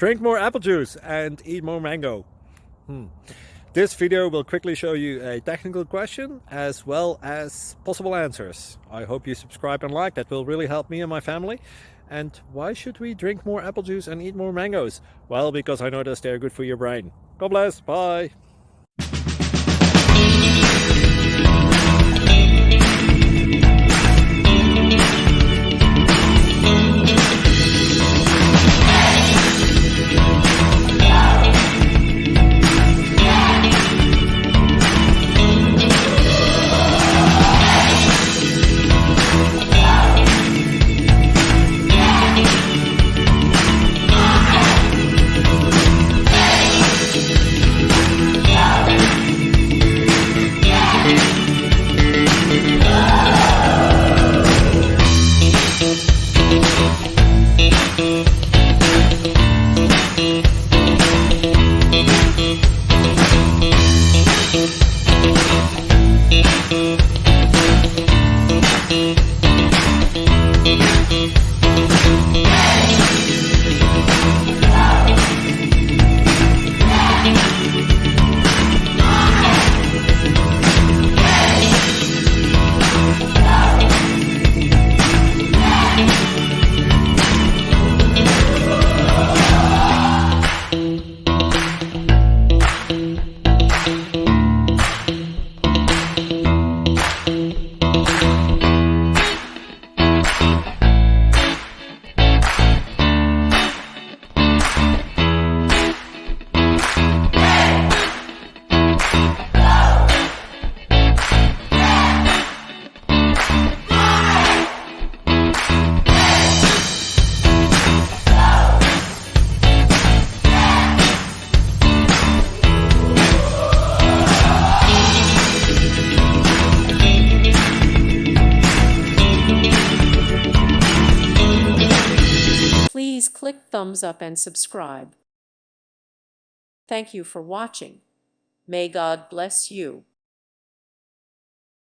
Drink more apple juice and eat more mango. This video will quickly show you a technical question as well as possible answers. I hope you subscribe and like, that will really help me and my family. And why should we drink more apple juice and eat more mangoes? Well, because I noticed they're good for your brain. God bless, bye! Please click thumbs up and subscribe. Thank you for watching. May God bless you.